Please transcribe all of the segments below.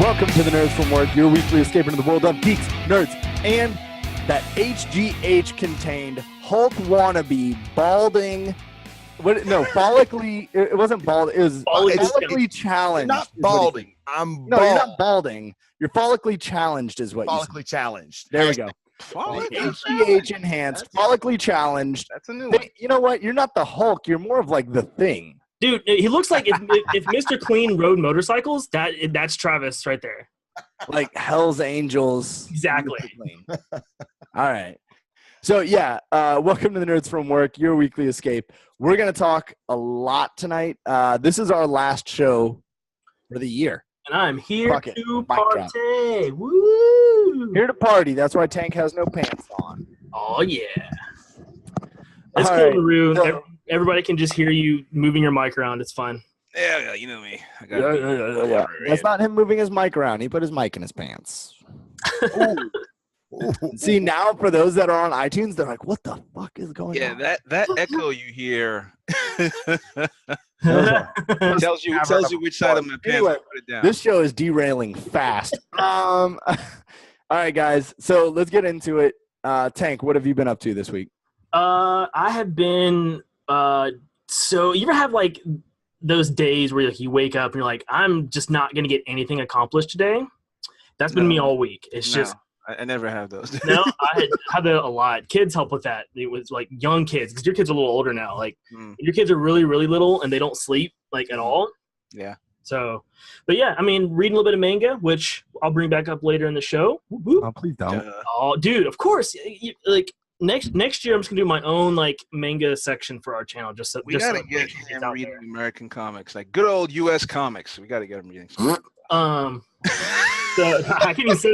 Welcome to the Nerds from Work, your weekly escape into the world of geeks, nerds, and that HGH-contained Hulk wannabe balding. Follically. It wasn't bald. It was follically challenged. Not balding. I'm no, bald. you're not balding. You're follically challenged, is what Follically you said. challenged. There we go. HGH enhanced, follically challenged. That's a new one. You know what? You're not the Hulk. You're more of like the Thing. Dude, he looks like if Mr. Clean rode motorcycles, that's Travis right there. Like Hell's Angels. Exactly. All right. So, welcome to the Nerds from Work, your weekly escape. We're going to talk a lot tonight. This is our last show for the year. And I'm here to Mic party. Woo! Here to party. That's why Tank has no pants on. Oh, yeah. It's All cool, right. Maroon. So- Everybody can just hear you moving your mic around. It's fine. Yeah, you know me. I got Yeah. That's not him moving his mic around. He put his mic in his pants. See, now for those that are on iTunes, they're like, what the fuck is going on? that echo you hear Those tells you which side of my pants Anyway, I put it down. This show is derailing fast. All right, guys. So let's get into it. Tank, what have you been up to this week? I have been so you ever have like those days where like you wake up and you're like, I'm just not gonna get anything accomplished today? That's been me all week. It's just I never have those. no, I had that a lot. Kids help with that. It was like young kids, because your kids are a little older now. Like your kids are really, really little and they don't sleep like at all. Yeah. So, but yeah, I mean, reading a little bit of manga, which I'll bring back up later in the show. Whoop, whoop. Oh, please don't. Oh, dude, of course. Like next year, I'm just gonna do my own like manga section for our channel. Just so We gotta so get it's him out reading there. American comics, like good old U.S. comics. We gotta get him reading. So I can't even say.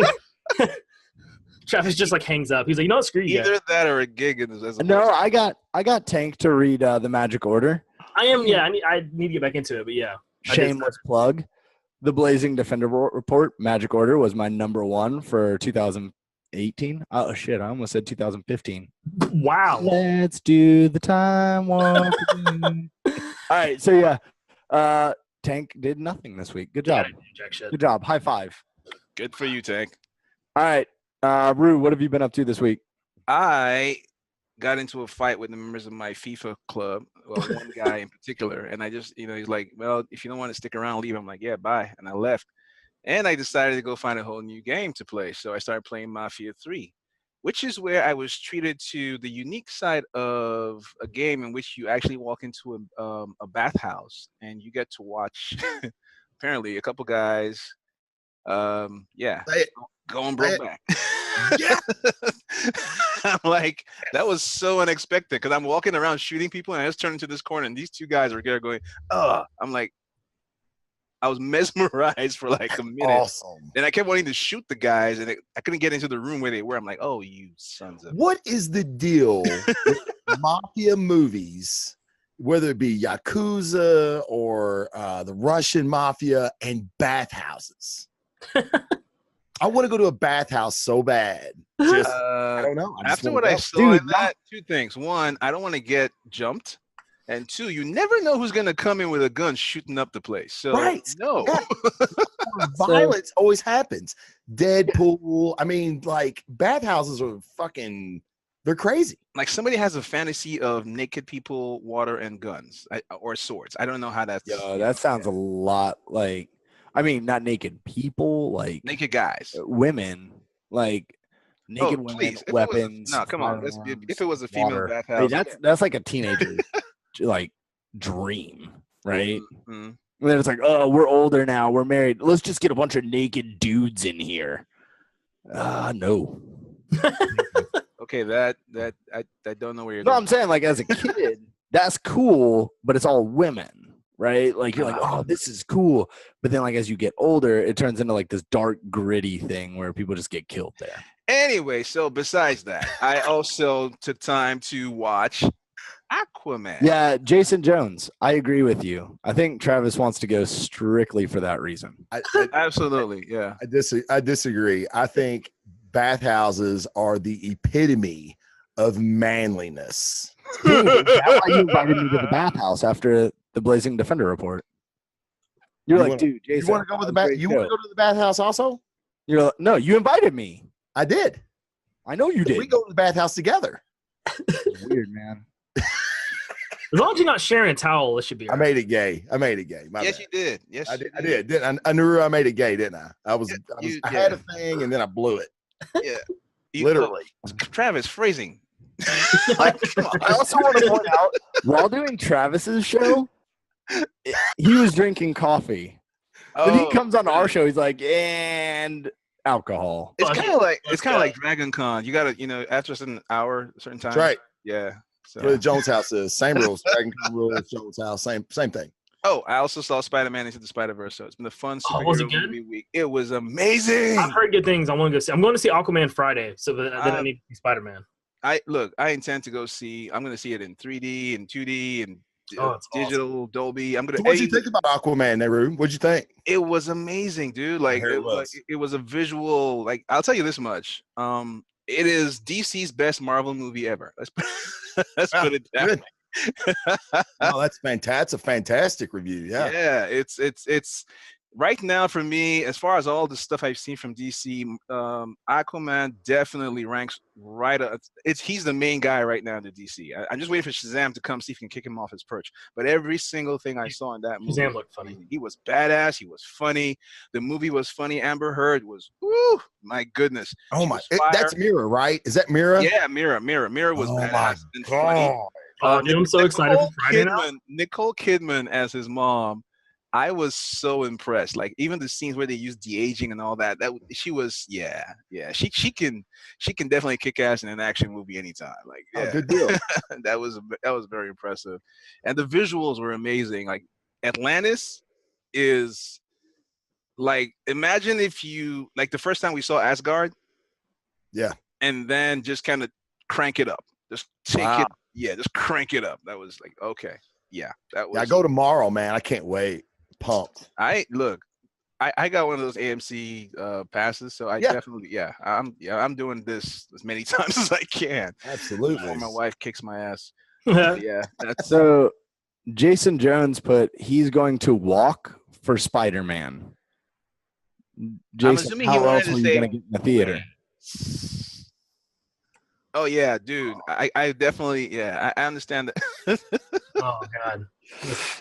Travis just like hangs up. He's like, you know what? Screw you. Either that or a gig. As a No, I got Tank to read the Magic Order. I am. Yeah, I need to get back into it. But yeah, Shameless plug. The Blazing Defender Report, Magic Order, was my number one for 2018. Oh, shit. I almost said 2015. Wow. Let's do the time walk again. All right. So, yeah. Tank did nothing this week. Good job. Jack shit. Good job. High five. Good for you, Tank. All right. Rue, what have you been up to this week? I got into a fight with the members of my FIFA club, one guy in particular, and I just, he's like, well, if you don't want to stick around, leave. I'm like, yeah, bye. And I left. And I decided to go find a whole new game to play. So I started playing Mafia 3, which is where I was treated to the unique side of a game in which you actually walk into a bathhouse and you get to watch, apparently, a couple guys, going broke back. Yeah. I'm like, that was so unexpected because I'm walking around shooting people and I just turn into this corner and these two guys are there going, I'm like, I was mesmerized for like a minute. Awesome. And I kept wanting to shoot the guys and I couldn't get into the room where they were. I'm like, oh, you sons of. What is the deal with mafia movies, whether it be Yakuza or the Russian mafia, and bathhouses? I want to go to a bathhouse so bad. Just, I don't know. After what I saw in that, two things. One, I don't want to get jumped. And two, you never know who's going to come in with a gun shooting up the place. So, no. Yeah. Violence always happens. Deadpool. I mean, like, bathhouses are fucking, they're crazy. Like somebody has a fantasy of naked people, water, and guns or swords. I don't know how that's. Yo, that sounds a lot like, I mean, not naked people, like naked guys, women, like naked women, weapons. No, come on. If it was a female bathhouse, hey, that's like a teenager like dream, right? Mm-hmm. And then it's like, oh, we're older now, we're married. Let's just get a bunch of naked dudes in here. No. Okay, that I don't know where you're. No, I'm saying like as a kid, that's cool, but it's all women. Right? Like you're like, oh, this is cool. But then like as you get older, it turns into like this dark, gritty thing where people just get killed there. Anyway, so besides that, I also took time to watch Aquaman. Yeah, Jason Jones. I agree with you. I think Travis wants to go strictly for that reason. Absolutely, yeah. I disagree. I think bathhouses are the epitome of manliness. That's why you invited me to the bathhouse after the Blazing Defender report. You're You like, wanna- dude, You Jason, want to go with the that was a bath? great You want to show." go to the bathhouse also? You're like, no, you invited me. I did. I know you did. We go to the bathhouse together. It's weird, man. As long as you're not sharing a towel, it should be. I all right. made it gay. My Yes, bad. you did. Yes, I you did. I did. I knew I made it gay, didn't I? I had a thing and then I blew it. Yeah. Literally. Travis, phrasing. Like, I also want to point out, while doing Travis's show, he was drinking coffee. Then he comes on our show. He's like, and alcohol. It's Fuck kind it. of like Let's kind of go. like Dragon Con. You gotta, after a certain hour, a certain time. That's right. Yeah. So. Where the Jones house is. Same rules. Dragon Con rules, Jones house. Same thing. Oh, I also saw Spider-Man Into the Spider-Verse, so it's been a fun Oh, was it superhero good? movie week. It was amazing. I've heard good things. I want to go see. I'm going to see Aquaman Friday, so then I need to see Spider-Man. I intend to go see. I'm going to see it in 3D and 2D and It's digital Dolby. I'm going So to. what'd you think about Aquaman, Nehru? What'd you think? It was amazing, dude. Like heard it it was. was. It was a visual. Like I'll tell you this much. It is DC's best Marvel movie ever. Let's put it that Good. way. Oh, that's fantastic. That's a fantastic review. Yeah. Yeah, it's right now for me, as far as all the stuff I've seen from DC, Aquaman definitely ranks right up. He's the main guy right now in the DC. I'm just waiting for Shazam to come see if he can kick him off his perch. But every single thing I saw in that movie, Shazam looked funny. he was badass. He was funny. The movie was funny. Amber Heard was, woo, my goodness. Oh She my! was fire. That's Mira, right? Is that Mira? Yeah, Mira was Oh my badass and funny. God. Dude, I'm so excited for Friday now. Nicole Kidman as his mom. I was so impressed. Like even the scenes where they use de-aging and all that. She was, yeah. She can definitely kick ass in an action movie anytime. Like, yeah, Oh, good deal. that was very impressive, and the visuals were amazing. Like Atlantis is like, imagine if you like the first time we saw Asgard, Yeah. and then just kind of crank it up, just take Wow. it. Yeah, just crank it up. That was like, okay. Yeah, that was. Yeah, I go tomorrow, man. I can't wait. Pumped. I got one of those AMC passes, so I definitely, I'm doing this as many times as I can. Absolutely. Before my wife kicks my ass. Yeah, that's So Jason Jones put he's going to walk for Spider-Man. Jason, assuming he how wanted else to were you say- going to get in the theater? Oh yeah, dude. I definitely, I understand that. Oh God.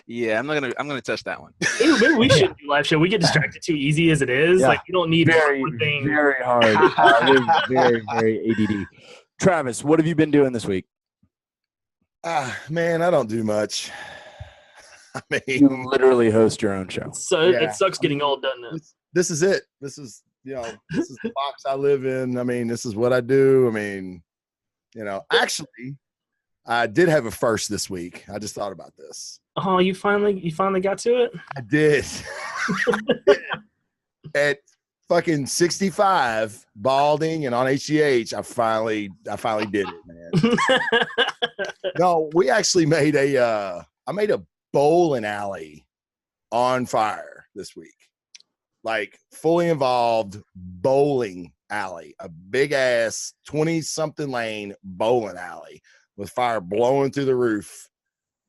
Yeah, I'm gonna touch that one. Maybe we shouldn't do live show. We get distracted too easy as it is. Yeah. Like you don't need Very, one thing. very hard. It is very, very ADD. Travis, what have you been doing this week? Man, I don't do much. I You mean, literally host your own show. So Yeah. it sucks getting old, doesn't it? this is it. This is the box I live in. I mean, this is what I do. I mean, actually, I did have a first this week. I just thought about this. Oh, you finally got to it? I did. At fucking 65, balding and on HGH, I finally did it, man. No, we actually made I made a bowling alley on fire this week. Like fully involved bowling alley, a big ass 20-something lane bowling alley with fire blowing through the roof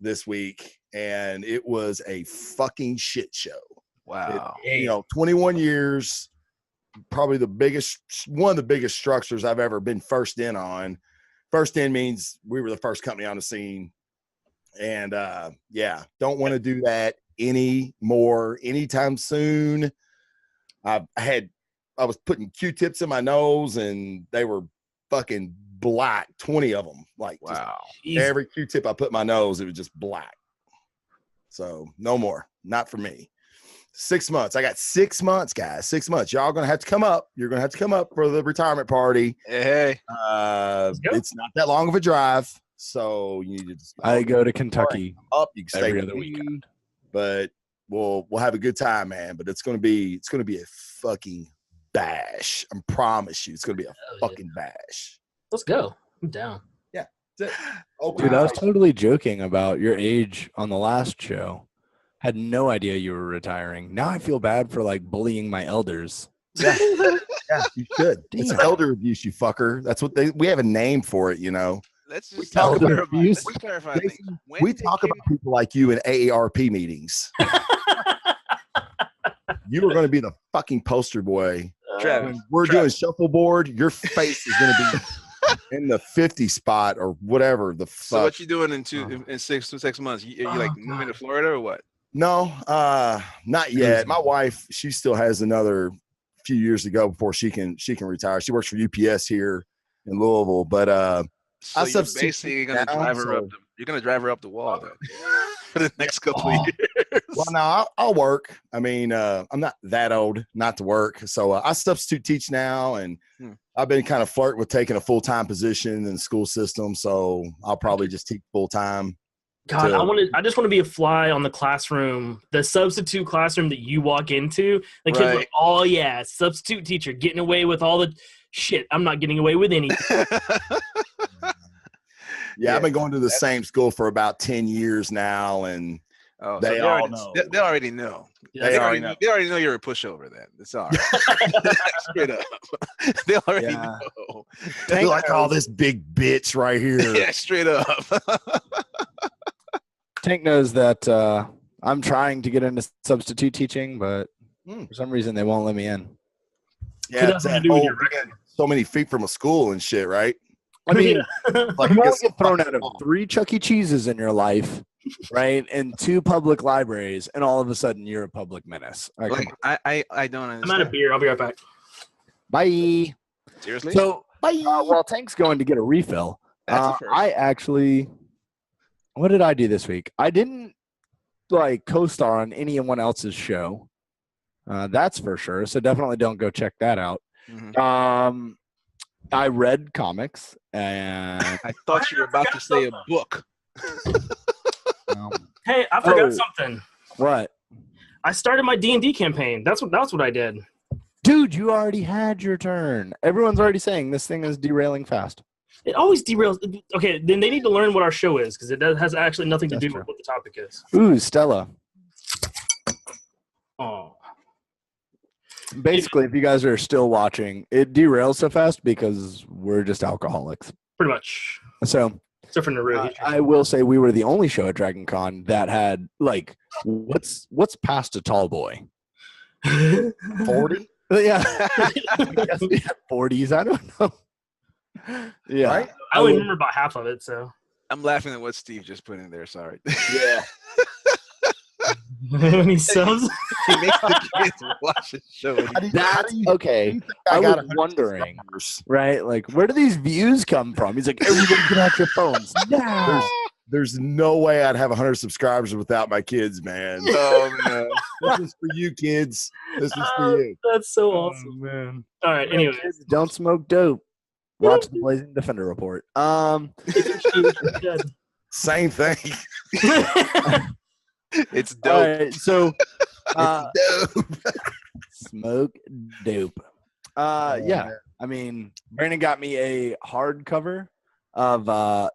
this week. And it was a fucking shit show. Wow. 21 years, probably one of the biggest structures I've ever been first in on. First in means we were the first company on the scene. And don't want to do that anymore anytime soon. I was putting Q-tips in my nose and they were fucking black, 20 of them. Like, Wow. every Q-tip I put in my nose, it was just black. So no more, not for me. 6 months. I got 6 months, guys. 6 months. Y'all gonna have to come up. You're gonna have to come up for the retirement party. Hey. go. It's not that long of a drive, so you need to just I go to Kentucky up. You can stay every with other me, weekend. but we'll have a good time, man. But it's gonna be a fucking bash. I promise you, it's gonna be a fucking bash. Let's go. I'm down. That's it. Oh, Dude, I was totally joking about your age on the last show. Had no idea you were retiring. Now I feel bad for like bullying my elders. Yeah, you should. It's Damn. elder abuse, you fucker. That's what we have a name for it, Let's We just talk about clarify. abuse. Let's just clarify Jason, things. When we did talk Kim- about people like you in AARP meetings. You are going to be the fucking poster boy. Travis, When we're doing shuffleboard, your face is going to be in the 50 spot or whatever the fuck. So what you doing in 6 months? You like moving to Florida or what? No, not yet. My wife, she still has another few years to go before she can retire. She works for UPS here in Louisville, but So you're basically gonna drive her up. You're gonna drive her up the wall though for the next couple of years. Well, no, I'll work. I mean, I'm not that old not to work, so I substitute teach now, and I've been kind of flirting with taking a full-time position in the school system. So I'll probably just teach full-time. God, I just want to be a fly on the classroom, the substitute classroom that you walk into. The kids are like, oh yeah, substitute teacher getting away with all the shit. I'm not getting away with anything. Yeah, I've been going to the same school for about 10 years now, and they all know. They already know. Yeah, They already know you're a pushover. Then it's all right. Straight up, they already know. They like all this big bitch right here. Yeah, straight up. Tank knows that I'm trying to get into substitute teaching, but for some reason they won't let me in. Yeah, it's that whole being so many feet from a school and shit, right? I mean, Like you won't get thrown out of 3 Chuck E. Cheeses in your life, right? And 2 public libraries, and all of a sudden you're a public menace. Right, Like I don't understand. I'm out of beer. I'll be right back. Bye. Seriously? So while Tank's going to get a refill, That's a first. I actually, what did I do this week? I didn't like co-star on anyone else's show. That's for sure. So definitely don't go check that out. Mhm. I read comics, and I thought you were about to say a book. Hey, I forgot something. What? I started my D&D campaign. That's what I did. Dude, you already had your turn. Everyone's already saying this thing is derailing fast. It always derails. Okay, then they need to learn what our show is because has actually nothing to do with what the topic is. Ooh, Stella. Oh. Basically, if you guys are still watching, it derails so fast because we're just alcoholics. Pretty much. So, except for Naru. I will say we were the only show at Dragon Con that had, like, what's past a tall boy? 40? Yeah. I guess we had 40s. I don't know. Yeah. Right? I only remember about half of it, so. I'm laughing at what Steve just put in there. Sorry. Yeah. When he subs. He makes the kids watch the show. That's okay. I was wondering, right? Like, where do these views come from? He's like, everybody get out your phones now. There's no way I'd have 100 subscribers without my kids, man. Oh, man. This is for you, kids. This is for you. That's so awesome, man. All right, anyway. Don't smoke dope. Watch the Blazing Defender report. Same thing. It's dope. All right, so Dope. smoke dope. Yeah. I mean, Brandon got me a hardcover of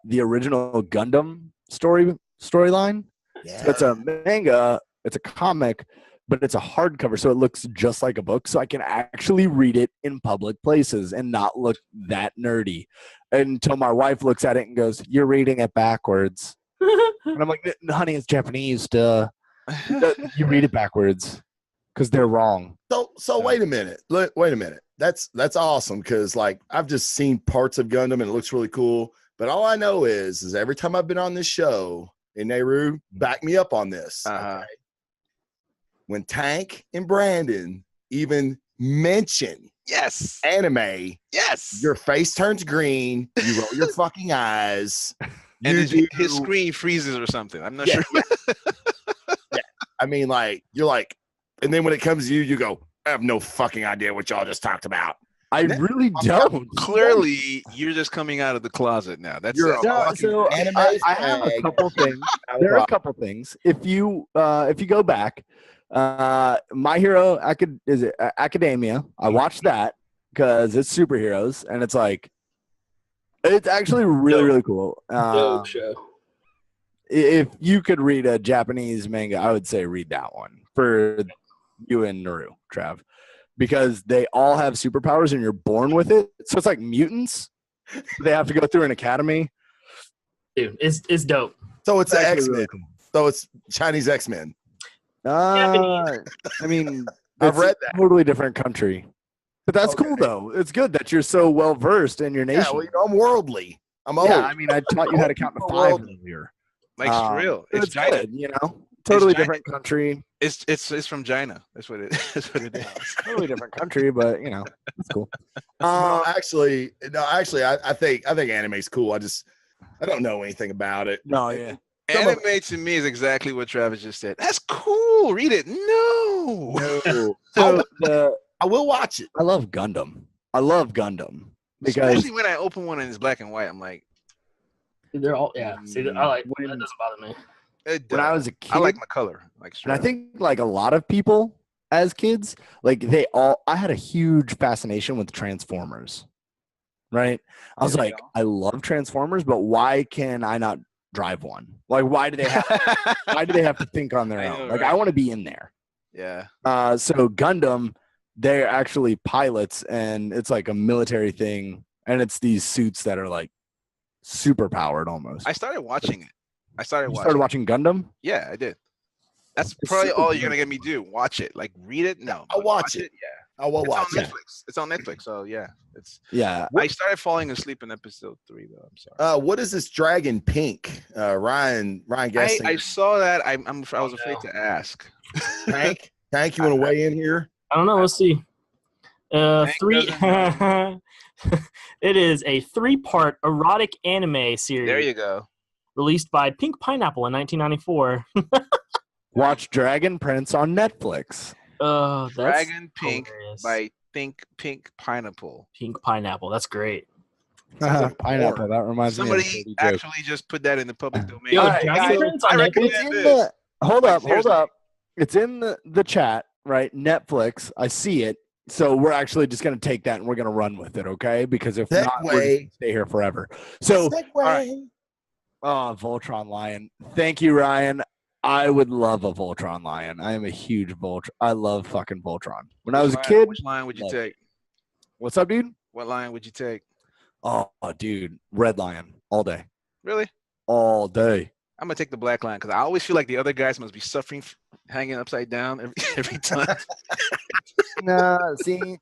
the original Gundam storyline. Yeah. So it's a manga, it's a comic, but it's a hardcover, so it looks just like a book. So I can actually read it in public places and not look that nerdy. Until my wife looks at it and goes, "You're reading it backwards." And I'm like, "Honey, it's Japanese. Duh. You read it backwards because they're wrong." So wait a minute. Wait a minute. That's awesome because like I've just seen parts of Gundam and it looks really cool. But all I know is every time I've been on this show, and Nehru, back me up on this. Okay? When Tank and Brandon even mention anime, your face turns green. You roll your fucking eyes. And his screen freezes or something. I'm not sure. Yeah. I mean, like, you're like, and then when it comes to you, you go, "I have no fucking idea what y'all just talked about." I really don't. Clearly, you're just coming out of the closet now. That's You're it. So I have a couple things. There are a couple things. If you go back, My Hero Academia. I watched that because it's superheroes and it's like it's actually really cool. Dope show. If you could read a Japanese manga, I would say read that one for you and Naru, Trav, because they all have superpowers and you're born with it. So it's like mutants. They have to go through an academy. Dude, it's dope. So it's the actually X-Men. really cool. So it's Chinese X-Men. I mean, I've read that. Totally different country. But that's Okay. cool though. It's good that you're so well versed in your nation. Yeah, well, I'm worldly. I'm old. Yeah, I mean, I taught you how to count to 5 earlier. Like for real. It's China. good, Totally China. different country. It's from China. That's what it that's what it is. Totally different country, but it's cool. Actually, I think anime's cool. I don't know anything about it. No, yeah. Anime to me is exactly what Travis just said. That's cool. Read it. No. So I will watch it. I love Gundam. Because Especially when I open one and it's black and white, I'm like, they're all See, that doesn't bother me. when I was a kid, I like my color. Like, and I think like a lot of people as kids, like I had a huge fascination with Transformers. Right? I was like, I love Transformers, but why can I not drive one? Like, why do they have to think on their I own? know, Like, right? I want to be in there. Yeah. So Gundam, they're actually pilots, and it's like a military thing, and it's these suits that are like super powered almost. I started watching it. You started watching Gundam? Yeah, I did. That's It's probably super all good. you're gonna get me do. Watch it. Like read it. No. I'll but watch it. Yeah. I will It's watch on it. Netflix. It's on Netflix. So yeah. Yeah. I started falling asleep in episode 3 though. I'm sorry. What is this Dragon Pink? Ryan guessing. I saw that. I was afraid to ask. Tank, you want to weigh in here? I don't know. Let's see. Hank 3. doesn't It is a 3-part erotic anime series. There you go. Released by Pink Pineapple in 1994. Watch Dragon Prince on Netflix. That's Dragon Pink hilarious. by Pink Pineapple. Pink Pineapple. That's great. Pineapple. That reminds me of a Somebody dirty joke. actually just put that in the public domain. Yo, All right, Dragon guys, Prince on I Netflix? recommend It's in this. hold up. seriously. It's in the chat, right? Netflix. I see it. So we're actually just gonna take that and we're gonna run with it, okay? Because if not, we're just Segway. gonna stay here forever. So Segway. Voltron Lion. Thank you, Ryan. I would love a Voltron Lion. I am a huge Voltron. I love fucking Voltron. When I was a kid, Which line would you love take? what's up, dude? What line would you take? Oh, dude, Red Lion all day, Really? all day. I'm gonna take the black line because I always feel like the other guys must be suffering, hanging upside down every time. No, see,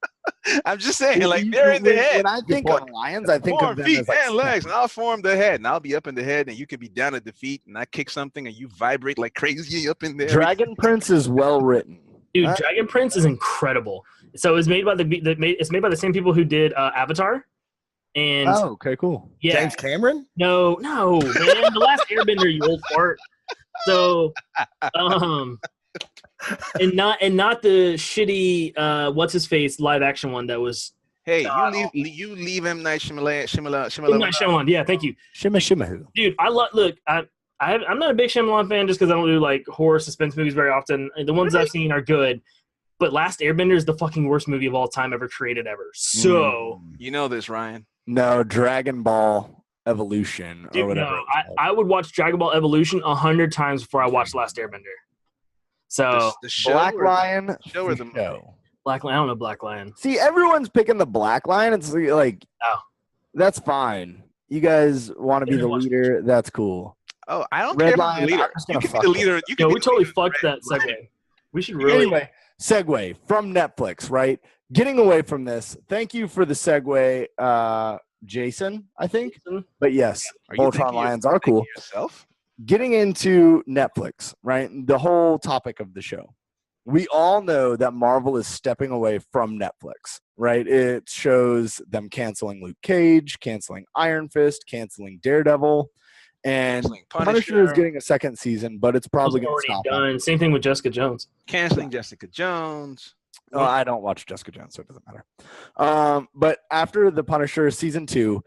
I'm just saying, like they're in the head. When I think of lions, I think Form of them feet as like and legs, and I'll form the head, and I'll be up in the head, and you can be down at the feet, and I kick something, and you vibrate like crazy up in there. Dragon Prince is well written. Dude, Dragon Prince is incredible. So it's made by it's made by the same people who did Avatar. And Oh, okay, cool. yeah, James Cameron? no, man, the last Airbender, you old fart. So, and not the shitty what's his face live action one that was Hey, you leave M. Night Shyamalan. M. Night Shyamalan. Yeah, thank you, Shimahoo. dude. I'm not a big Shyamalan fan just because I don't do like horror suspense movies very often. The ones I've seen are good, but Last Airbender is the fucking worst movie of all time ever created ever. So, You know this, Ryan. No, Dragon Ball Evolution or dude, whatever. no, it's called. I would watch Dragon Ball Evolution 100 times before I watch Last Airbender. So The show Black or Lion. show or the movie? show. Black Lion, I don't know Black Lion. See, everyone's picking the Black Lion. It's like, Oh. that's fine. You guys want to be the Watch leader? That's cool. Oh, I don't Red care Lion, about the leader. I'm just You gonna can be fuck the with leader. You can Yo, be we the totally leader. fucked that Right. segue. We should really. Anyway, segue from Netflix, right? Getting away from this. Thank you for the segue, Jason, I think. But yes, Are you Voltron thinking Lions you're are cool. thinking yourself? Getting into Netflix, right? The whole topic of the show. We all know that Marvel is stepping away from Netflix, right? It shows them canceling Luke Cage, canceling Iron Fist, canceling Daredevil, and Canceling Punisher is Punisher. getting a second season, but it's probably going to already stop. done. Same thing with Jessica Jones. Canceling Jessica Jones. Oh, I don't watch Jessica Jones, so it doesn't matter. But after the Punisher season 2,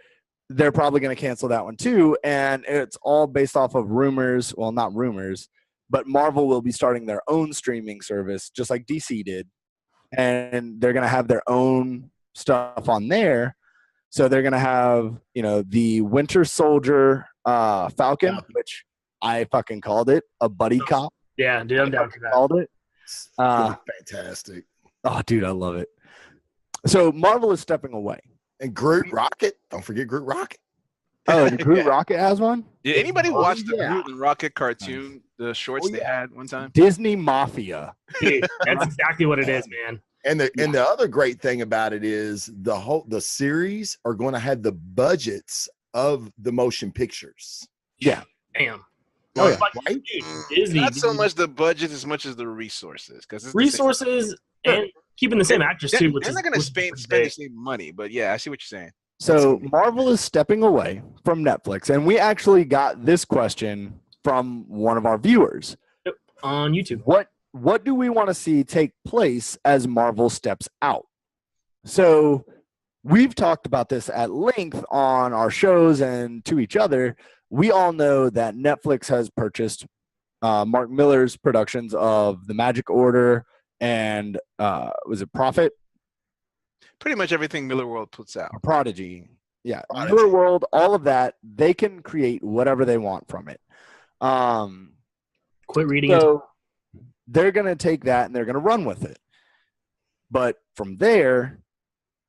they're probably going to cancel that one too, and it's all based off of rumors. Well, not rumors, but Marvel will be starting their own streaming service, just like DC did, and they're going to have their own stuff on there. So they're going to have, the Winter Soldier, Falcon, which I fucking called it a buddy cop. Yeah, dude, I'm down for that. Called it. Fantastic. Oh, dude, I love it. So Marvel is stepping away. And Groot Rocket. Don't forget Groot Rocket. Oh, the Groot Rocket has one? Did anybody watch the yeah. Groot and Rocket cartoon the shorts Oh, they yeah. had one time. Disney Mafia. Dude, that's exactly what it is, man. And the other great thing about it is the series are going to have the budgets of the motion pictures. Yeah. Damn. Oh, yeah, Like, right? dude, Disney. Not so much the budget as much as the resources, because Resources and keeping the same actors too, which they're is not going to which is spend pretty the big. same money. But yeah, I see what you're saying. So Marvel is stepping away from Netflix, and we actually got this question from one of our viewers On YouTube. What do we want to see take place as Marvel steps out? So we've talked about this at length on our shows and to each other. We all know that Netflix has purchased Mark Millar's productions of The Magic Order and was it Prophet? Pretty much everything Miller World puts out. Prodigy. Yeah. Prodigy. Miller World, all of that, they can create whatever they want from it. Quit reading it. So they're going to take that and they're going to run with it. But from there,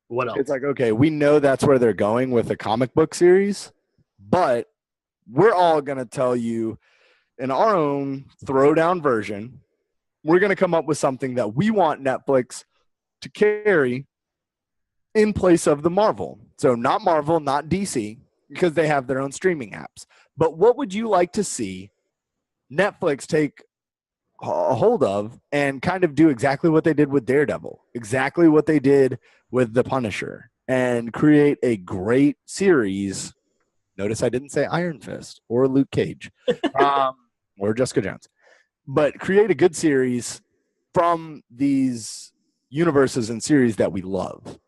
What else? it's like, okay, we know that's where they're going with the comic book series, but we're all going to tell you in our own Throwdown version, we're going to come up with something that we want Netflix to carry in place of the Marvel. So not Marvel, not DC, because they have their own streaming apps. But what would you like to see Netflix take a hold of and kind of do exactly what they did with Daredevil, exactly what they did with The Punisher, and create a great series? Notice I didn't say Iron Fist or Luke Cage or Jessica Jones, but create a good series from these universes and series that we love.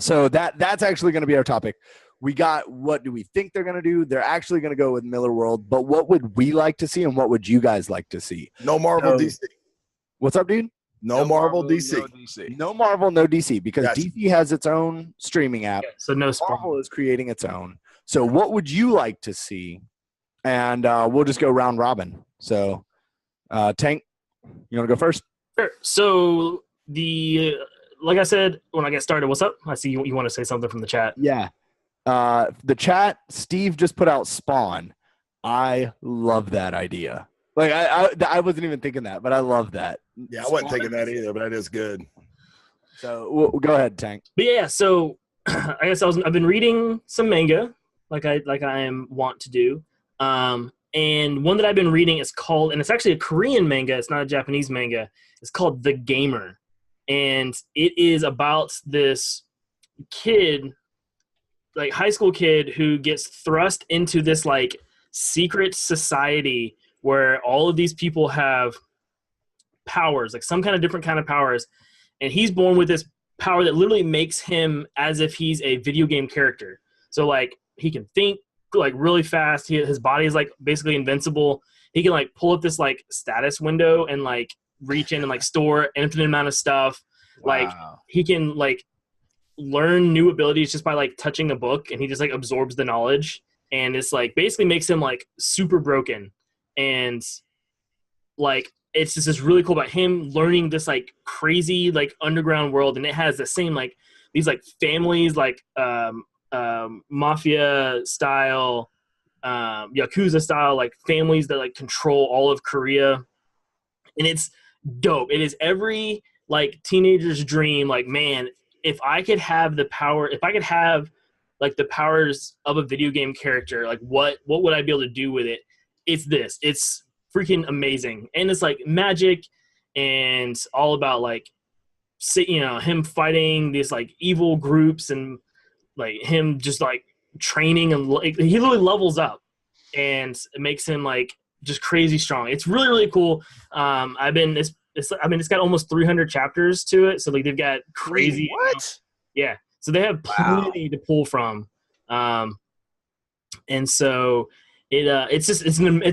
So that's actually going to be our topic. We got what do we think they're going to do? They're actually going to go with Miller World, but what would we like to see and what would you guys like to see? No Marvel, So- DC. What's up, dude? No Marvel, DC. No DC. No Marvel, no DC, because Gotcha. DC has its own streaming app. Yeah, so no Spawn. Marvel is creating its own. So what would you like to see? And we'll just go round robin. So Tank, you want to go first? Sure. So like I said when I get started, what's up? I see you want to say something from the chat. Yeah. The chat, Steve just put out Spawn. I love that idea. Like I wasn't even thinking that, but I love that. Yeah, I wasn't thinking that either, but that is good. So we'll go ahead, Tank. But yeah, so I guess I've been reading some manga, like I am wont to do. And one that I've been reading is called, and it's actually a Korean manga. It's not a Japanese manga. It's called The Gamer, and it is about this kid, like high school kid, who gets thrust into this like secret society where all of these people have powers, like some kind of different kind of powers, and he's born with this power that literally makes him as if he's a video game character. So like he can think like really fast. His body is like basically invincible. He can like pull up this like status window and like reach in and like store an infinite amount of stuff. Like Wow. he can like learn new abilities just by like touching a book, and he just like absorbs the knowledge, and it's like basically makes him like super broken. And like it's just this really cool about him learning this like crazy like underground world, and it has the same like these like families like mafia style, yakuza style like families that like control all of Korea, and it's dope. It is every like teenager's dream. Like, man, if I could have the power, if I could have like the powers of a video game character, like what would I be able to do with it? It's this. It's freaking amazing. And it's like magic and all about like, him fighting these like evil groups and like him just like training, and like, he literally levels up, and it makes him like just crazy strong. It's really, really cool. It's got almost 300 chapters to it. So like they've got crazy. What? Yeah. So they have plenty to pull from. And so it's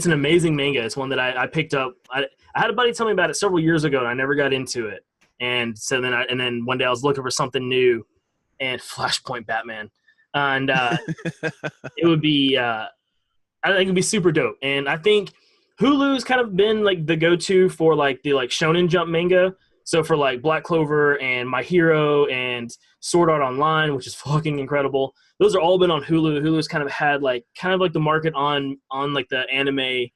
an amazing manga. It's one that I picked up. I had a buddy tell me about it several years ago, and I never got into it. And so then one day I was looking for something new, and Flashpoint Batman, and it would be I think it'd be super dope. And I think Hulu's kind of been like the go-to for like the like Shonen Jump manga. So for like Black Clover and My Hero and Sword Art Online, which is fucking incredible, those are all been on Hulu. Hulu's kind of had like the market on like the anime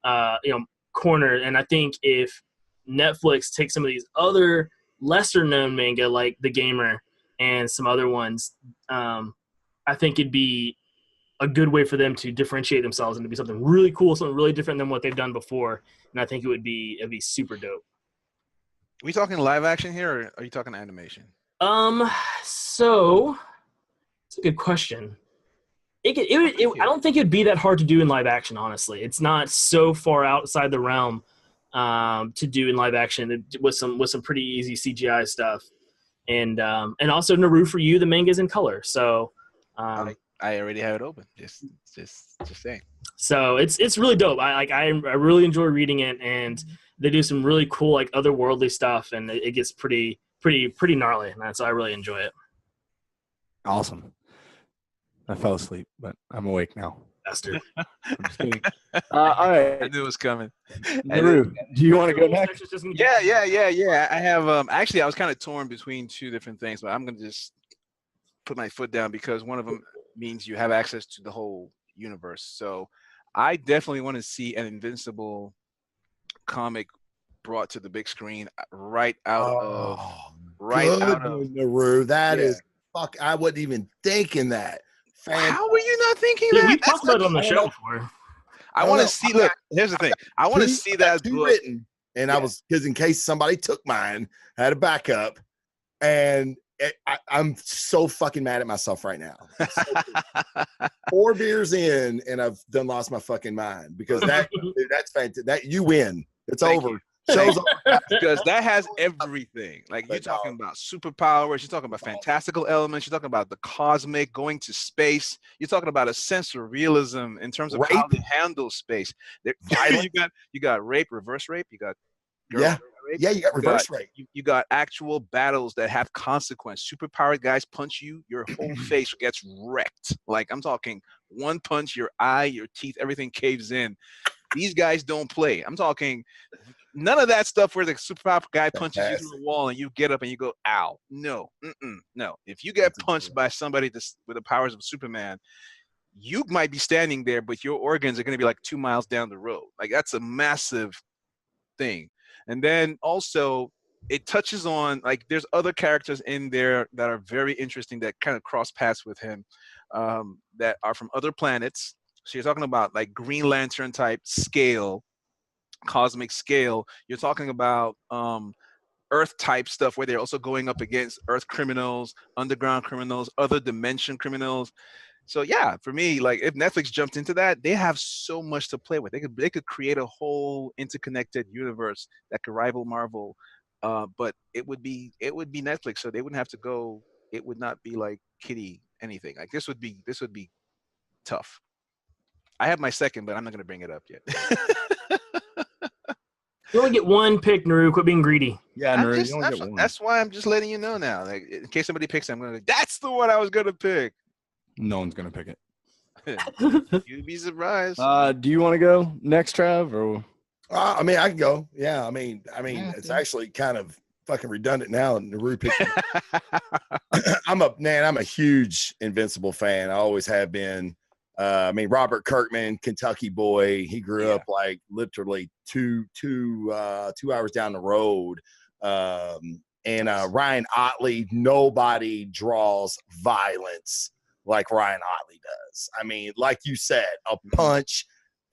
corner. And I think if Netflix takes some of these other lesser known manga like The Gamer and some other ones, I think it'd be a good way for them to differentiate themselves and to be something really cool, something really different than what they've done before. And I think it'd be super dope. Are we talking live action here, or are you talking animation? So it's a good question. I don't think it'd be that hard to do in live action. Honestly, it's not so far outside the realm to do in live action with some pretty easy CGI stuff. And also Naru for you, the manga's in color, so I already have it open. Just saying. So it's really dope. I really enjoy reading it, and they do some really cool like otherworldly stuff, and it gets pretty gnarly, and so I really enjoy it. Awesome. I fell asleep, but I'm awake now. Bastard. I'm just kidding. All right. I knew it was coming. Naru, do you want to go next? Yeah. I have actually I was kind of torn between two different things, but I'm gonna just put my foot down because one of them means you have access to the whole universe. So I definitely want to see an Invincible comic brought to the big screen right out of Naru. That is fuck. I wasn't even thinking that. How were you not thinking Yeah, that? we talked about it on the show before. I want to see. Look, here's the thing. I want to see that book. Written, and I was, because in case somebody took mine, I had a backup, and I'm so fucking mad at myself right now. 4 beers in, and I've done lost my fucking mind because that's fantastic. That you win. It's Thank over. you. Show's over. Because that has everything. Like you're talking about superpowers, you're talking about fantastical elements, you're talking about the cosmic, going to space. You're talking about a sense of realism in terms of how they handle space. You got rape, reverse rape. You got rape. Yeah, you got reverse rape. You got actual battles that have consequence. Superpowered guys punch you, your whole face gets wrecked. Like I'm talking one punch, your eye, your teeth, everything caves in. These guys don't play. I'm talking none of that stuff where the superpower guy punches you through the wall and you get up and you go, ow. No. No. If you get punched by somebody with the powers of Superman, you might be standing there, but your organs are going to be like 2 miles down the road. Like that's a massive thing. And then also it touches on, like, there's other characters in there that are very interesting that kind of cross paths with him that are from other planets. So you're talking about like Green Lantern type scale, cosmic scale. You're talking about Earth type stuff where they're also going up against Earth criminals, underground criminals, other dimension criminals. So yeah, for me, like if Netflix jumped into that, they have so much to play with. They could create a whole interconnected universe that could rival Marvel. But it would be Netflix, so they wouldn't have to go. It would not be like Kitty anything. Like this would be tough. I have my second, but I'm not going to bring it up yet. You only get one pick, Naru. Quit being greedy. Yeah, Naru, you only get one. That's why I'm just letting you know now. Like, in case somebody picks it, I'm going to that's the one I was going to pick. No one's going to pick it. You'd be surprised. Do you want to go next, Trav? Or I mean, I can go. Yeah, I mean, it's actually kind of fucking redundant now. Naru picked I'm a huge Invincible fan. I always have been. I mean, Robert Kirkman, Kentucky boy. He grew up like literally two hours down the road. And Ryan Otley, nobody draws violence like Ryan Otley does. I mean, like you said, a punch,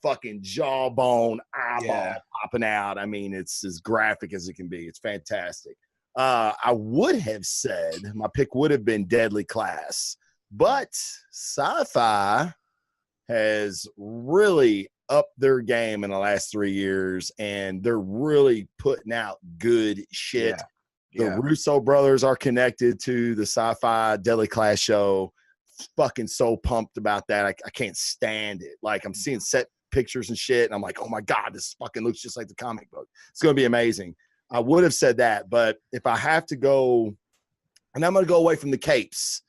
fucking jawbone, eyeball popping out. I mean, it's as graphic as it can be. It's fantastic. I would have said my pick would have been Deadly Class, but Sci-Fi has really upped their game in the last 3 years, and they're really putting out good shit. The Russo brothers are connected to the Sci-Fi Deadly Class show. Fucking so pumped about that. I can't stand it. Like, I'm seeing set pictures and shit, and I'm like, oh my God, this fucking looks just like the comic book. It's going to be amazing. I would have said that, but if I have to go, and I'm going to go away from the capes.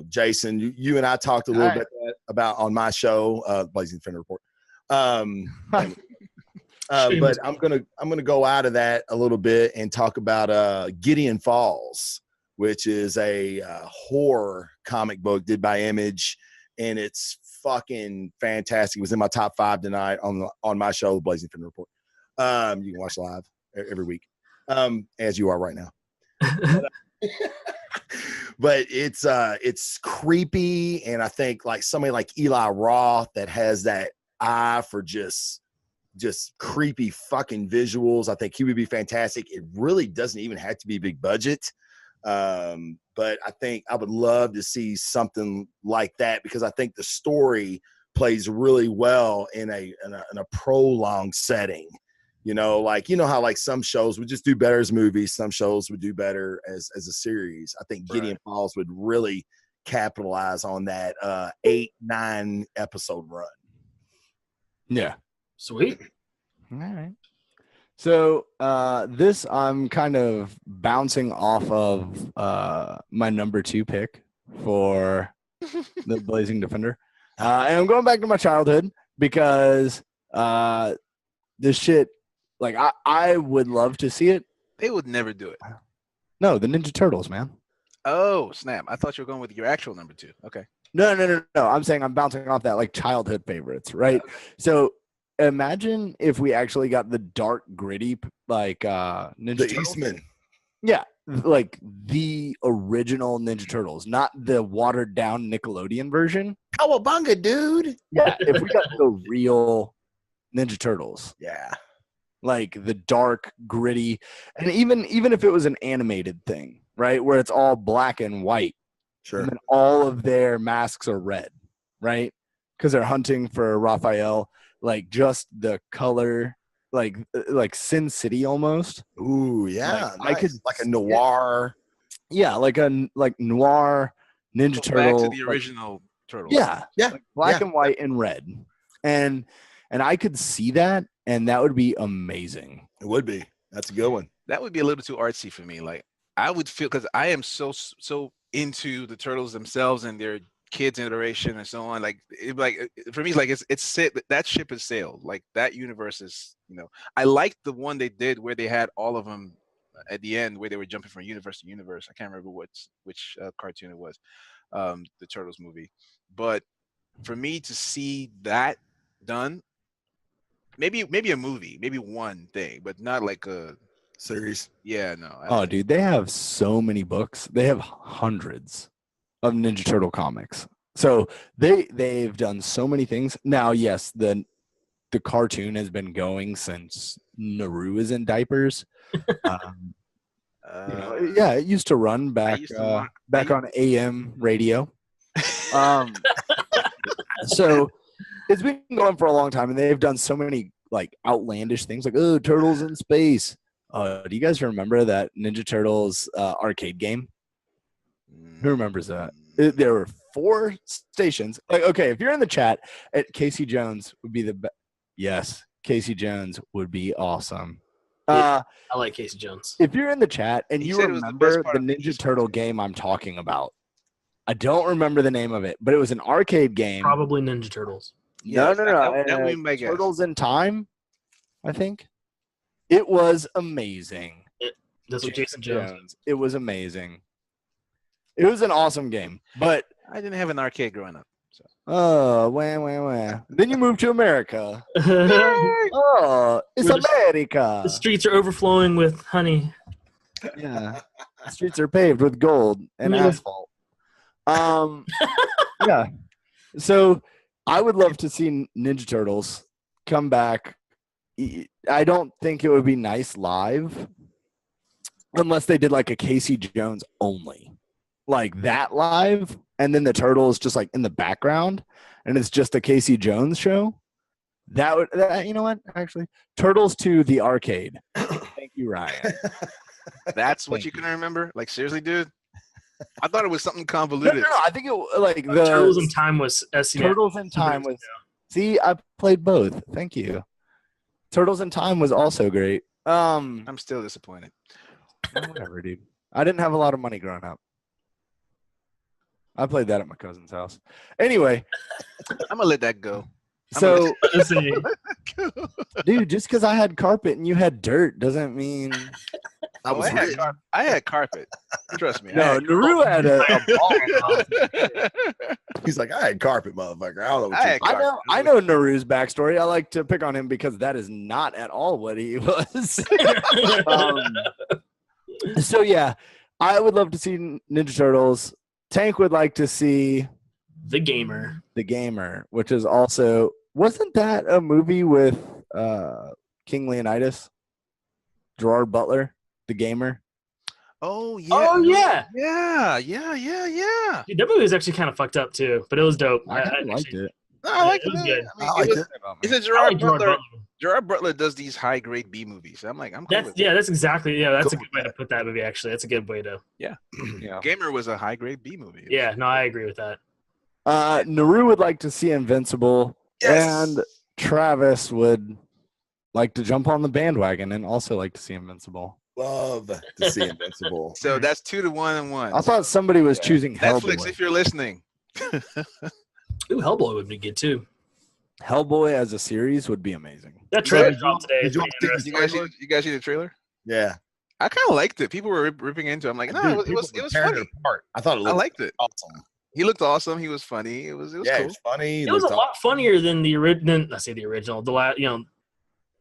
Jason, you and I talked a little bit about on my show, Blazing Defender Report. But I'm gonna go out of that a little bit and talk about Gideon Falls, which is a horror comic book did by Image, and it's fucking fantastic. It was in my top 5 tonight on my show, The Blazing Fin Report. You can watch live every week, as you are right now. But it's creepy, and I think like somebody like Eli Roth that has that eye for just creepy fucking visuals. I think he would be fantastic. It really doesn't even have to be big budget. But I think I would love to see something like that, because I think the story plays really well in a prolonged setting. You know, like, you know how like some shows would just do better as movies, some shows would do better as a series. I think Gideon Falls would really capitalize on that 8-9 episode run. Yeah. Sweet. All right. So this I'm kind of bouncing off of my number 2 pick for the Blazing Defender. And I'm going back to my childhood because this shit, like I would love to see it. They would never do it. No, the Ninja Turtles, man. Oh, snap. I thought you were going with your actual number 2. Okay. No. I'm saying I'm bouncing off that like childhood favorites, right? So imagine if we actually got the dark, gritty, like Ninja The Turtles. Eastman. Yeah, like the original Ninja Turtles, not the watered down Nickelodeon version. Cowabunga, dude. Yeah, if we got the real Ninja Turtles, Yeah. like the dark, gritty, and even if it was an animated thing, right, where it's all black and white, Sure. and then all of their masks are red, right, because they're hunting for Raphael. Like just the color, like Sin City almost. Ooh, yeah. Like, I could like a noir. Yeah, like noir Ninja Turtle. Back to the original Turtles. Yeah, Yeah. like black and white and red, and I could see that, and that would be amazing. It would be. That's a good one. That would be a little too artsy for me. Like I would feel, because I am so into the Turtles themselves and their kids iteration and so on. Like for me, like it's that ship has sailed. Like that universe is, you know, I liked the one they did where they had all of them at the end where they were jumping from universe to universe. I can't remember which cartoon it was, the Turtles movie. But for me to see that done, maybe a movie, maybe one thing, but not like a Series. Yeah, no. Oh, dude, they have so many books. They have hundreds of Ninja Turtle comics. So they've done so many things. Now, yes, the cartoon has been going since Naru is in diapers. Yeah, it used to run back on AM radio. So it's been going for a long time, and they've done so many like outlandish things, like turtles in space. Do you guys remember that Ninja Turtles arcade game? Who remembers that? There were 4 stations. Like, okay, if you're in the chat, Casey Jones would be the best. Yes, Casey Jones would be awesome. I like Casey Jones. If you're in the chat and He you said it was the remember best part the of the Ninja Turtle game I'm talking about, I don't remember the name of it, but it was an arcade game. Probably Ninja Turtles. No. That would be my guess. Turtles in Time, I think. It was amazing. That's what Jason Jones. It was amazing. It was an awesome game, but I didn't have an arcade growing up. So. oh, wah. Then you moved to America. Oh, it's America. The streets are overflowing with honey. Yeah, the streets are paved with gold and asphalt. Yeah. So I would love to see Ninja Turtles come back. I don't think it would be nice live unless they did like a Casey Jones only, like that live, and then the Turtles just like in the background, and it's just a Casey Jones show. You know what? Actually, Turtles to the arcade. Thank you, Ryan. That's what you can remember? Like seriously, dude? I thought it was something convoluted. No. I think it like the Turtles in Time was SNL. Turtles in Time was. See, I played both. Thank you. Turtles in Time was also great. I'm still disappointed. Whatever, dude. I didn't have a lot of money growing up. I played that at my cousin's house. Anyway, I'm gonna let that go. So, Let's see. dude, just because I had carpet and you had dirt doesn't mean. I was rich. I had carpet. Trust me. No, Naru had a ball. He's like, I had carpet, motherfucker. I don't know what you're talking about. I know Naru's backstory. I like to pick on him because that is not at all what he was. So yeah, I would love to see Ninja Turtles. Tank would like to see The Gamer. The Gamer, which is also, wasn't that a movie with King Leonidas, Gerard Butler, The Gamer? Oh yeah. Oh yeah. Yeah. Dude, that movie was actually kind of fucked up too, but it was dope. I kind of liked it. No, I like It was it. good. I mean, I liked it. It's a I Gerard like Gerard Butler. Butler. Gerard Butler does these high grade B movies. I'm cool That's with it. that's exactly that's a Cool. good way to put that movie. Actually, that's a good way to. Yeah. Gamer was a high grade B movie. Yeah, no, I agree with that. Naru would like to see Invincible, Yes. and Travis would like to jump on the bandwagon and also like to see Invincible. Love to see Invincible. So that's 2 to 1 and 1. I thought somebody was choosing Netflix, Hellboy. if you're listening. Ooh, Hellboy would be good too. Hellboy as a series would be amazing. That trailer Did dropped today. did It's you pretty all see interesting. You guys see the trailer? Yeah. I kind of liked it. People were ripping into it. I'm like, no, Dude, it was people were tearing funny. it apart. I thought it I looked liked it. awesome. He looked awesome. He was funny. It was Yeah, cool. it was funny. It was a looked lot funnier than the original. I say the original. The last,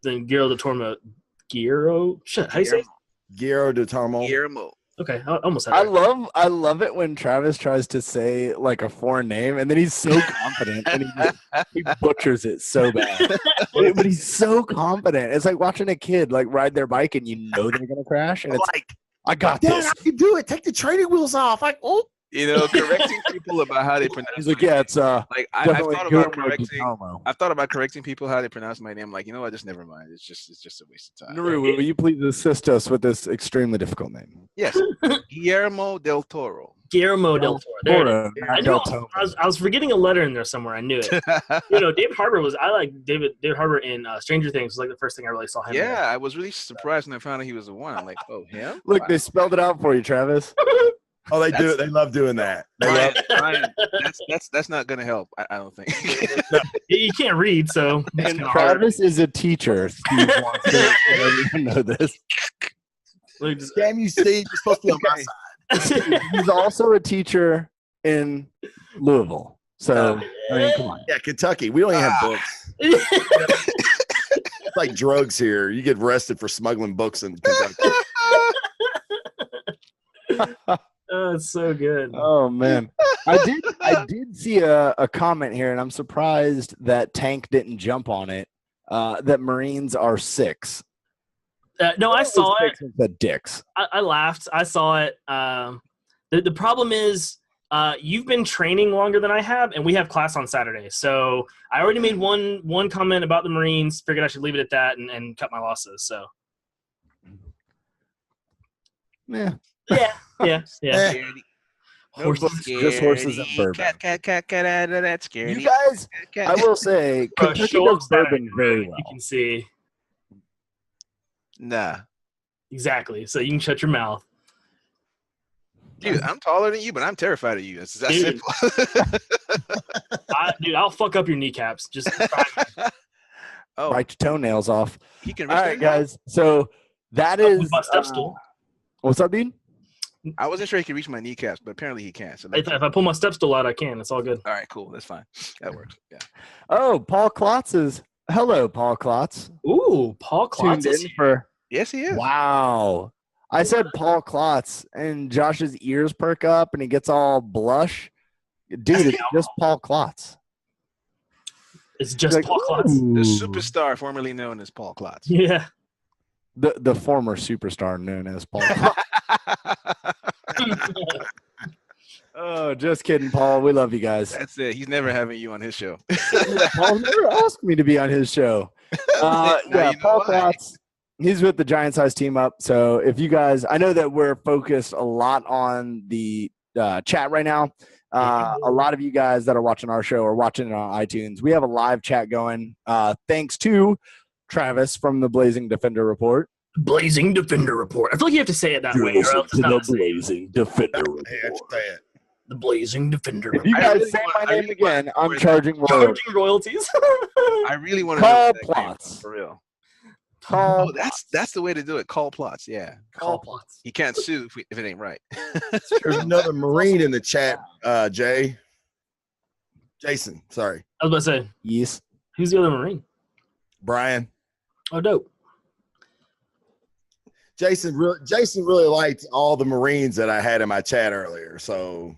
than Guillermo del Toro. Guillermo. Shit, how you say? It? Guillermo del Toro. Guillermo. Okay, I almost had I it. love it when Travis tries to say like a foreign name and then he's so confident and he butchers it so bad. But he's so confident. It's like watching a kid like ride their bike and you know they're gonna crash and it's Like, I got Dad, this. I can do it. Take the training wheels off. Like, oh. Correcting people about how they pronounce. He's like, my yeah, name. it's Like I've definitely thought about Guillermo correcting. del Toro. I've thought about correcting people how they pronounce my name. Like, you know what? Just never mind. It's just a waste of time. Naru, will you please assist us with this extremely difficult name? Yes, Guillermo del Toro. Guillermo del Toro. There it is. Toro, I not knew del Toro. I was forgetting a letter in there somewhere. I knew it. David Harbour was. I like David Harbour in Stranger Things. Was like the first thing I really saw him. in. Yeah, I was really surprised when I found out he was the one. I'm like, oh, him? Look, Wow. they spelled it out for you, Travis. Oh, they do it. They love doing that. They love Ryan, that's not gonna help. I don't think. You can't read, so it's And kinda hard. Travis is a teacher. Steve wants to let everyone know this. Like, just- Damn you, Steve. You're supposed to be on my side. He's also a teacher in Louisville. So, I mean, come on. Yeah, Kentucky. We don't even have books. It's like drugs here. You get arrested for smuggling books in Kentucky. Oh, it's so good. Oh man, I did see a comment here, and I'm surprised that Tank didn't jump on it. That Marines are 6. No, I saw it. The dicks. I laughed. I saw it. The problem is you've been training longer than I have, and we have class on Saturday. So I already made one comment about the Marines. Figured I should leave it at that and cut my losses. So Yeah. yeah. Eh. Horses. Just horses and bourbon. Cat out of that scared. You guys, I will say, Kentucky Show up does bourbon Saturday, very You well. can see Nah, exactly. So you can shut your mouth. dude, I'm taller than you, but I'm terrified of you. It's that Dude. simple. Dude, I'll fuck up your kneecaps. Just try me. Oh, Bite your toenails off. he can. All reach right, that high? guys. So that With is. my step stool. What's up, dude? I wasn't sure he could reach my kneecaps, but apparently he can. So If that's, I pull my step stool out, I can. It's all good. all right, cool. That's fine. That works. Yeah. Oh, Paul Klotz is. Hello, Paul Klotz. Ooh, Paul Tuned Klotz is in here. for. Yes, he is. Wow. I said Paul Klotz, and Josh's ears perk up, and he gets all blush. Dude, it's just Paul Klotz. It's just Like, Paul Klotz. The ooh. superstar formerly known as Paul Klotz. Yeah. The former superstar known as Paul Klotz. Oh, just kidding, Paul. We love you guys. That's it. He's never having you on his show. Paul never asked me to be on his show. Now Yeah, you know Paul why. Klotz. He's with the Giant Size Team Up. So if you guys, I know that we're focused a lot on the chat right now. A lot of you guys that are watching our show are watching it on iTunes. We have a live chat going. Thanks to Travis from the Blazing Defender Report. Blazing Defender Report. I feel like you have to say it that way. Or else it's not the same. Blazing Defender Hey, I should say it. The Blazing Defender. If you I guys really say want- my I name really again, want- I'm charging royalties. Charging royalties. I really want to Call know that game, plots. for real. Call Oh, that's the way to do it. Call plots. Yeah. Call plots. You can't sue if it ain't right. There's another Marine in the chat, Jason, sorry. I was about to say, Yes. who's the other Marine? Brian. Oh, dope. Jason really liked all the Marines that I had in my chat earlier. So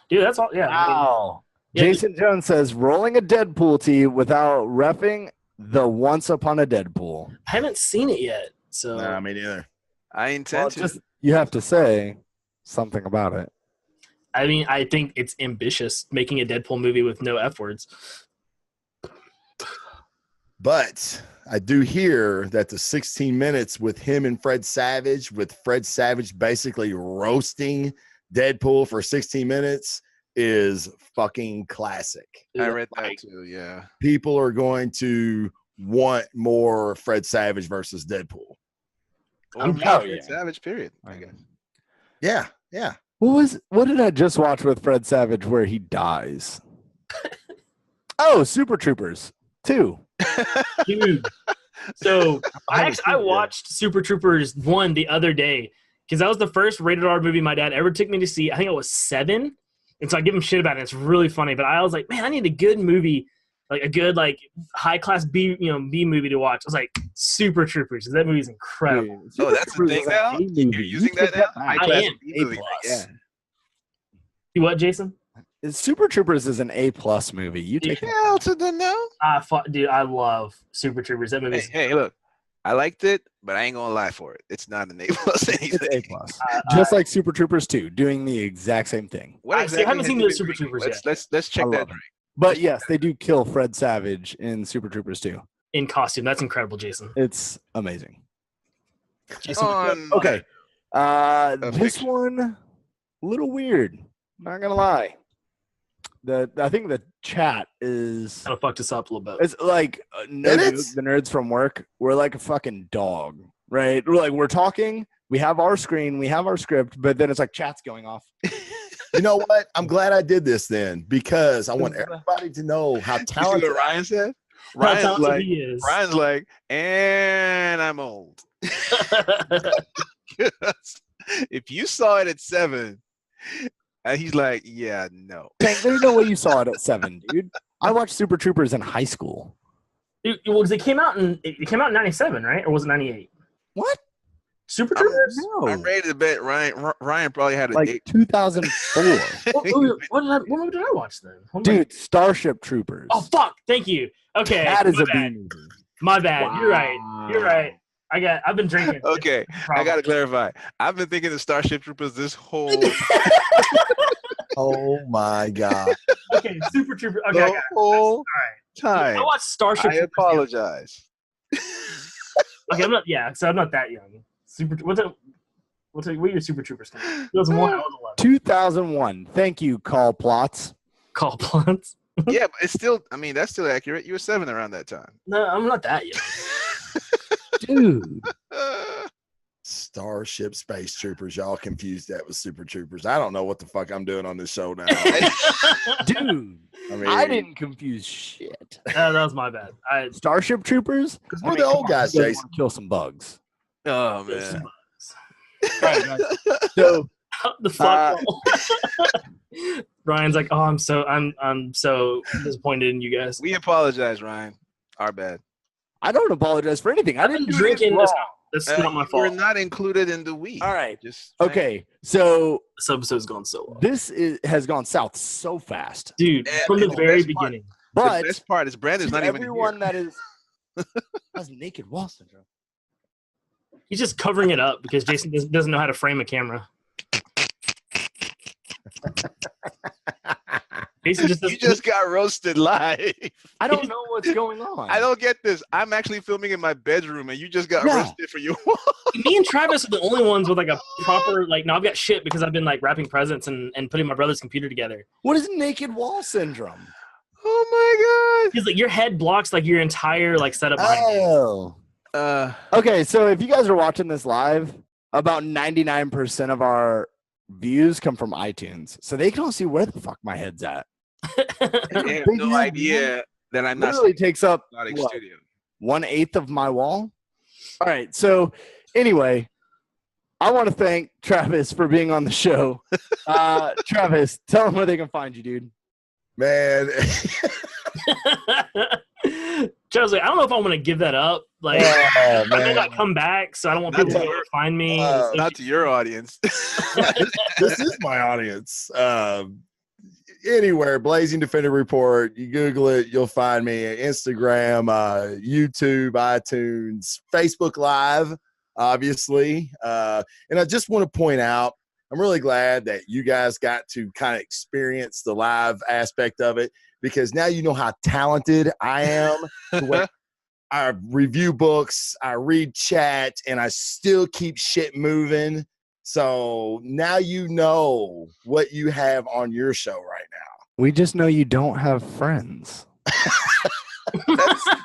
Dude, that's all. Yeah. Wow. Yeah. Jason Jones says rolling a Deadpool tee without reffing the Once Upon a Deadpool. I haven't seen it yet. So nah, me neither. I intend Well, to. just you have to say something about it. I mean, I think it's ambitious making a Deadpool movie with no F words. But I do hear that the 16 minutes with him and Fred Savage, with Fred Savage basically roasting Deadpool for 16 minutes, is fucking classic. I read that too. Yeah. People are going to want more Fred Savage versus Deadpool. Or more oh, Fred yeah. Savage. Period. I guess. Yeah, yeah. What did I just watch with Fred Savage where he dies? Oh, Super Troopers 2. Dude. So I haven't seen it yet. watched Super Troopers 1 the other day because that was the first rated R movie my dad ever took me to see. I think I was 7. And so I give him shit about it. It's really funny. But I was like, man, I need a good movie, like a good, like high class B movie to watch. I was like, Super Troopers. That movie's incredible. Dude, Oh, Super that's the Troopers thing is an now? A You're movie. using You take that now? back. High class am. B A movie. plus. Yeah. You what, Jason? Super Troopers is an A+ movie. You take that. Hell to the no. Dude, I love Super Troopers. That movie. Hey, look. I liked it, but I ain't gonna lie for it. It's not an A plus It's anything. A+. Just like Super Troopers 2, doing the exact same thing. What I exactly haven't has seen he the been Super drinking? Troopers Let's I check that love drink. But yes, they do kill Fred Savage in Super Troopers 2. In costume. That's incredible, Jason. It's amazing. Jason On Okay. This fiction. one, a little weird. Not gonna lie. I think the chat is kind of fucked us up a little bit. it's like no It joke, is. the nerds from work. We're like a fucking dog, right? We're talking. We have our screen. We have our script, but then it's like chat's going off. You know what? I'm glad I did this then because I want everybody to know how You see talented what Ryan said? How Ryan's talented like, he is. Ryan's like, and I'm old. If you saw it at 7, and he's like, yeah, no. Tank, there's no way you saw it at 7, dude. I watched Super Troopers in high school. It came out in 97, right? Or was it 98? What? Super Troopers? No. I'm ready to bet Ryan probably had a Like date. 2004. What movie did I watch then? Dude, Starship Troopers. Oh fuck! Thank you. Okay, that is my a bad. B movie. My bad. You're right. You're right. I've been drinking. Okay, I gotta clarify. I've been thinking of Starship Troopers this whole Oh my god. Okay, Super Troopers. Okay, I got the it. whole I time. watched Starship. I Troopers. apologize. Okay, I'm not. Yeah, so I'm not that young. What year Super Troopers come out? 2001. I was 11. 2001. Thank you, Call Plots. Call plots. Yeah, but it's still. I mean, that's still accurate. You were 7 around that time. No, I'm not that young. Dude. Starship Space Troopers. Y'all confused that with Super Troopers. I don't know what the fuck I'm doing on this show now. Dude. I mean, I didn't confuse shit. That was my bad. Starship Troopers? because I we're mean, the come old on, guys, you guys Jason. wanna kill some bugs. Oh man. So The fuck. Ryan's like, oh, I'm so disappointed in you guys. We apologize, Ryan. Our bad. I don't apologize for anything. I didn't do drinking anything this. wrong. That's Uh, not my We're fault. not included in the week. All right. Just Okay. So This episode's gone so long. this has gone south so fast. Dude, Yeah, from the and the very best part- beginning. The But best part is Brandon's to not even everyone here. that is has naked wall syndrome. He's just covering it up because Jason doesn't know how to frame a camera. Jason just You just got roasted live. I don't know what's going on. I don't get this. I'm actually filming in my bedroom, and you just got Yeah. roasted for your. me and Travis are the only ones with like a proper like. No, I've got shit because I've been like wrapping presents and putting my brother's computer together. What is naked wall syndrome? Oh my Because like your head blocks like your entire like setup. behind you. Oh. god. Okay, so if you guys are watching this live, about 99% of our views come from iTunes, so they can all see where the fuck my head's at. They have Big no head, idea that I'm not Literally takes up starting what, studio. 1/8 of my wall. All right. So anyway, I want to thank Travis for being on the show. Travis, tell them where they can find you, dude. Man. Charles, I don't know if I want to give that up. Like, I may not come back, so I don't want people to be able to find me. Not to your audience. This is my audience. Anywhere, Blazing Defender Report. You Google it, you'll find me. Instagram, YouTube, iTunes, Facebook Live, obviously. And I just want to point out, I'm really glad that you guys got to kind of experience the live aspect of it, because now you know how talented I am. I review books, I read chat, and I still keep shit moving. So now you know what you have on your show right now. We just know you don't have friends.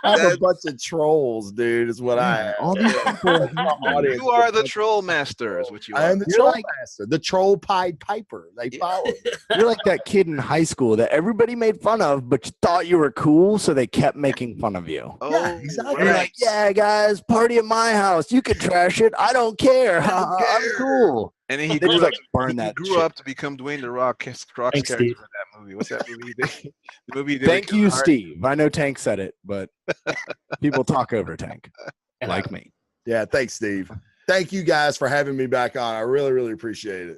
I have a bunch of trolls, dude, is what I have. All these people. You are the troll master, is what you I are. am the You're troll like- master, the troll Pied Piper. They follow me. You're like that kid in high school that everybody made fun of, but you thought you were cool, so they kept making fun of you. Oh, Yeah, exactly. You're like, yeah, guys, party at my house. You can trash it. I don't care. I'm cool. And then he They grew, just up, like burn he that grew shit. up to become Dwayne the Rock's Thanks, character Steve. in that movie. What's that movie? The movie he did Thank with you, Kevin Hart? Steve. I know Tank said it, but people talk over Tank, like me. Yeah, thanks, Steve. Thank you guys for having me back on. I really, really appreciate it.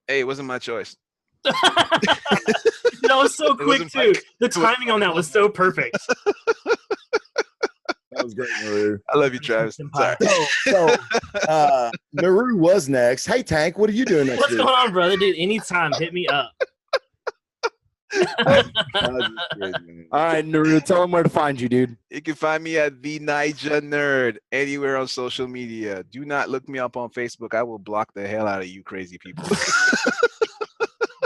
Hey, it wasn't my choice. That was so quick, wasn't too. my- The timing on that was so perfect. That was great, Naru. I love you, Travis. Sorry. Naru was next. Hey, Tank, what are you doing next What's week? going on, brother? Dude, anytime, hit me up. All right, Naru, tell them where to find you, dude. You can find me at the Niger Nerd anywhere on social media. Do not look me up on Facebook. I will block the hell out of you crazy people.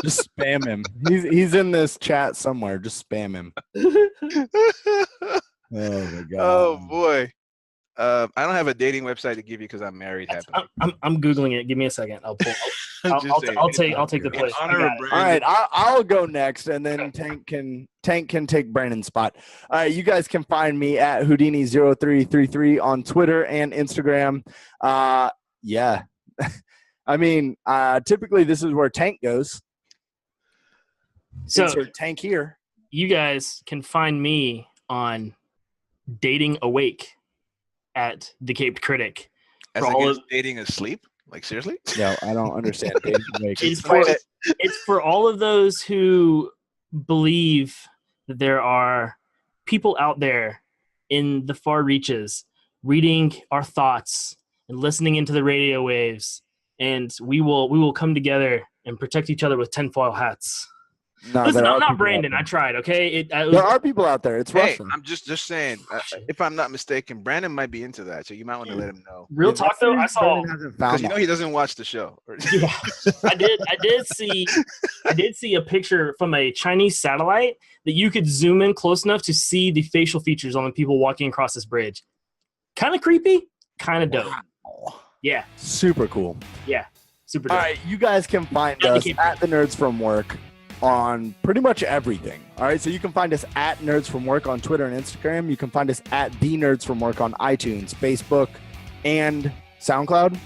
Just spam him. He's in this chat somewhere. Just spam him. Oh my god. Oh boy. I don't have a dating website to give you because I'm married. Happily. I'm googling it. Give me a second. I'll pull. Just saying. I'll take the In place. I honor got of it. Brandon. All right, I'll go next, and then Tank can take Brandon's spot. All right, you guys can find me at Houdini0333 on Twitter and Instagram. Yeah, I mean, typically this is where Tank goes. So Insert Tank here. you guys can find me on Dating Awake at the Caped Critic. As for all against of- dating asleep? Like seriously? No, I don't understand. Dating Awake. It's for all of those who believe that there are people out there in the far reaches reading our thoughts and listening into the radio waves, and we will come together and protect each other with tinfoil hats. No, Listen, there are I'm not people Brandon. out I tried. Okay, there are people out there. It's Hey, Russian. I'm just saying. If I'm not mistaken, Brandon might be into that, so you might want to let him know. real talk though. I saw. Brandon hasn't Because found you know he doesn't watch the show. Yeah, I did see a picture from a Chinese satellite that you could zoom in close enough to see the facial features on the people walking across this bridge. Kind of creepy, kind of dope. Yeah, super cool. super dope. All right, you guys can find And the us Cape at the Nerds from Work on pretty much everything. All right, so you can find us at Nerds from Work on Twitter and Instagram. You can find us at The Nerds from Work on iTunes, Facebook, and SoundCloud.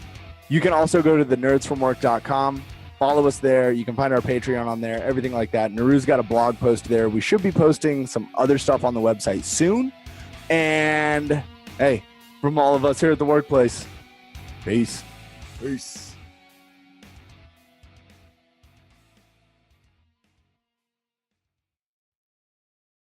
You can also go to TheNerdsFromWork.com. Follow us there. You can find our Patreon on there, everything like that. Naru's got a blog post there. We should be posting some other stuff on the website soon. And hey, from all of us here at the workplace, peace. Peace.